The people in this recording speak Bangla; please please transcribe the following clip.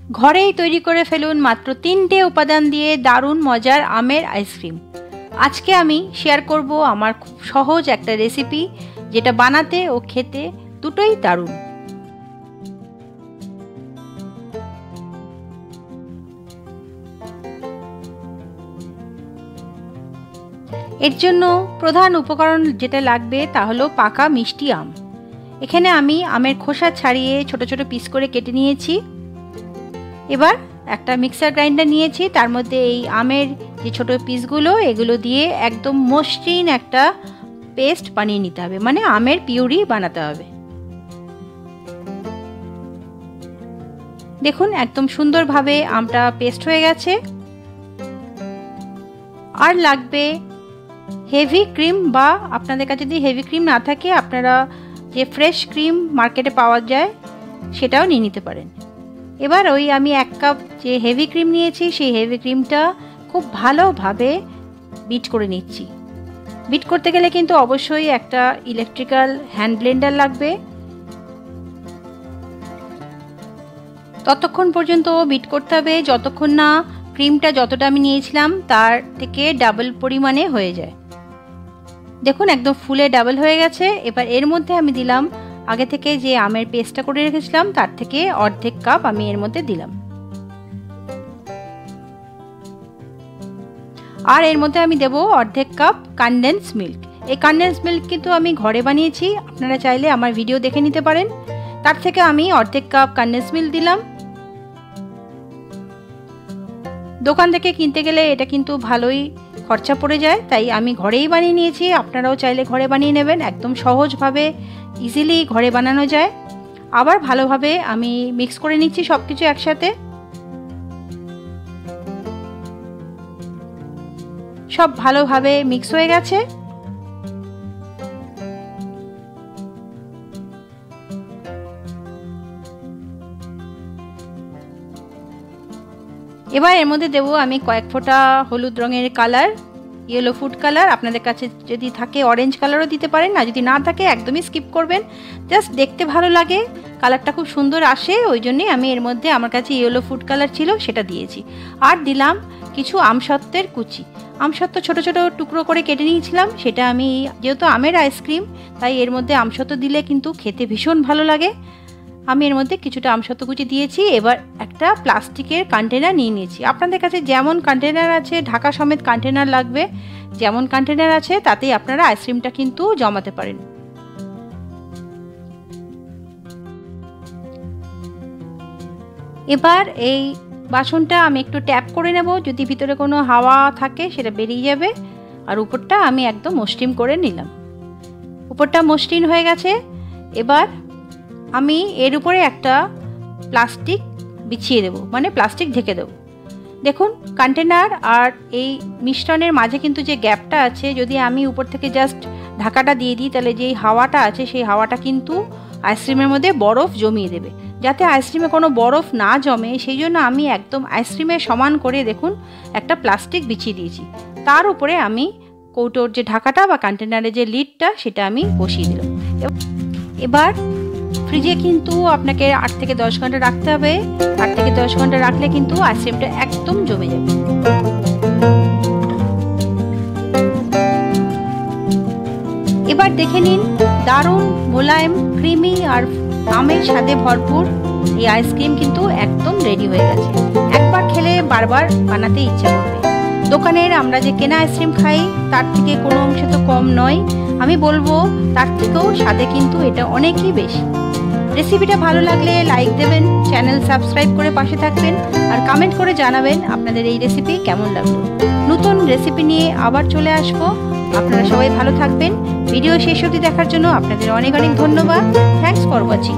ঘরেই তৈরি করে ফেলুন মাত্র 3টে উপাদান দিয়ে দারুণ মজার আমের আইসক্রিম। আজকে আমি শেয়ার করব আমার খুব সহজ একটা রেসিপি, যেটা বানাতে ও খেতে দুটোই দারুণ। এর জন্য প্রধান উপকরণ যেটা লাগবে তা হলো পাকা মিষ্টি আম। এখানে আমি আমের খোসা ছাড়িয়ে ছোট ছোট পিস করে কেটে নিয়েছি। এবার একটা মিক্সার গ্রাইন্ডার নিয়েছি, তার মধ্যে এই আমের যে ছোট পিসগুলো এগুলো দিয়ে একদম মসৃণ একটা পেস্ট বানিয়ে নিতে হবে, মানে আমের পিউরি বানাতে হবে। দেখুন একদম সুন্দরভাবে আমটা পেস্ট হয়ে গেছে। আর লাগবে হেভি ক্রিম, বা আপনাদের কাছে যদি হেভি ক্রিম না থাকে আপনারা যে ফ্রেশ ক্রিম মার্কেটে পাওয়া যায় সেটাও নিয়ে নিতে পারেন। এবার ওই আমি 1 কাপ যে হেভি ক্রিম নিয়েছি সেই হেভি ক্রিমটা খুব ভালোভাবে বিট করে নিচ্ছি। বিট করতে গেলে কিন্তু অবশ্যই একটা ইলেকট্রিক্যাল হ্যান্ড ব্লেন্ডার লাগবে। ততক্ষণ পর্যন্ত বিট করতে হবে যতক্ষণ না ক্রিমটা যতটা আমি নিয়েছিলাম তার থেকে ডাবল পরিমাণে হয়ে যায়। দেখুন একদম ফুলে ডাবল হয়ে গেছে। এবার এর মধ্যে আমি দিলাম আগে থেকে যে আমের পেস্টটা করে রেখেছিলাম তার থেকে অর্ধেক কাপ আমি এর মধ্যে দিলাম। আর এর মধ্যে আমি দেব অর্ধেক কাপ কনডেন্স মিল্ক। এই কনডেন্স মিল্ক কিন্তু আমি ঘরে বানিয়েছি, আপনারা চাইলে আমার ভিডিও দেখে নিতে পারেন। তার থেকে আমি অর্ধেক কাপ কনডেন্স মিল্ক দিলাম। দোকান থেকে কিনতে গেলে এটা কিন্তু ভালোই খরচা পড়ে যায়, তাই আমি ঘরেই বানিয়ে নিয়েছি। আপনারাও চাইলে ঘরে বানিয়ে নেবেন, একদম সহজভাবে ইজিলি ঘরে বানানো যায়। আবার ভালোভাবে আমি মিক্স করে নিচ্ছি সব কিছু একসাথে। সব ভালোভাবে মিক্স হয়ে গেছে। এবার এর মধ্যে দেবো আমি কয়েক ফোঁটা হলুদ রঙের কালার, ইয়েলো ফুড কালার। আপনাদের কাছে যদি থাকে অরেঞ্জ কালারও দিতে পারেন, না যদি না থাকে একদমই স্কিপ করবেন। জাস্ট দেখতে ভালো লাগে, কালারটা খুব সুন্দর আসে, ওই জন্যই আমি এর মধ্যে আমার কাছে ইয়েলো ফুড কালার ছিল সেটা দিয়েছি। আর দিলাম কিছু আমসত্ত্বের কুচি। আমসত্ত্ব ছোট ছোট টুকরো করে কেটে নিয়েছিলাম, সেটা আমি যেহেতু আমের আইসক্রিম তাই এর মধ্যে আমসত্ত্ব দিলে কিন্তু খেতে ভীষণ ভালো লাগে। আমি এর মধ্যে কিছুটা আমসত্ত্ব কুচি দিয়েছি। এবার একটা প্লাস্টিকের কন্টেনার নিয়ে নিয়েছি। আপনাদের কাছে যেমন কন্টেনার আছে, ঢাকা সমেত কন্টেনার লাগবে, যেমন কন্টেনার আছে তাতেই আপনারা আইসক্রিমটা কিন্তু জমাতে পারেন। এবার এই বাসনটা আমি একটু ট্যাপ করে নেব, যদি ভিতরে কোনো হাওয়া থাকে সেটা বেরিয়ে যাবে। আর উপরটা আমি একদম মসৃণ করে নিলাম। উপরটা মসৃণ হয়ে গেছে। এবার আমি এর উপরে একটা প্লাস্টিক বিছিয়ে দেব, মানে প্লাস্টিক ঢেকে দেব। দেখুন কন্টেনার আর এই মিশ্রণের মাঝে কিন্তু যে গ্যাপটা আছে, যদি আমি উপর থেকে জাস্ট ঢাকাটা দিয়ে দিই তাহলে যেই হাওয়াটা আছে সেই হাওয়াটা কিন্তু আইসক্রিমের মধ্যে বরফ জমিয়ে দেবে। যাতে আইসক্রিমে কোনো বরফ না জমে সেই জন্য আমি একদম আইসক্রিমের সমান করে দেখুন একটা প্লাস্টিক বিছিয়ে দিয়েছি। তার উপরে আমি কৌটোর যে ঢাকাটা বা কন্টেনারের যে লিডটা সেটা আমি বসিয়ে দিলাম। এবার ফ্রিজে কিন্তু আপনাকে 8 থেকে 10 ঘন্টা রাখতে হবে। 8 থেকে 10 ঘন্টা রাখলে কিন্তু আইসক্রিমটা একদম জমে যাবে। এবার দেখে নিন দারুণ মোলায়েম ক্রিমি আর আমের স্বাদে ভরপুর এই আইসক্রিম কিন্তু একদম রেডি হয়ে গেছে। একবার খেলে বারবার বানাতে ইচ্ছা করবে। দোকানের আমরা যে কেনা আইসক্রিম খাই তার থেকে কোনো অংশে তো কম নয়, আমি বলবো তার থেকেও স্বাদে কিন্তু এটা অনেকই বেশি। রেসিপিটা ভালো লাগলে লাইক দেবেন, চ্যানেল সাবস্ক্রাইব করে পাশে থাকবেন, আর কমেন্ট করে জানাবেন আপনাদের এই রেসিপি কেমন লাগলো। নতুন রেসিপি নিয়ে আবার চলে আসবো। আপনারা সবাই ভালো থাকবেন। ভিডিও শেষ অবধি দেখার জন্য আপনাদের অনেক অনেক ধন্যবাদ। Thanks for watching.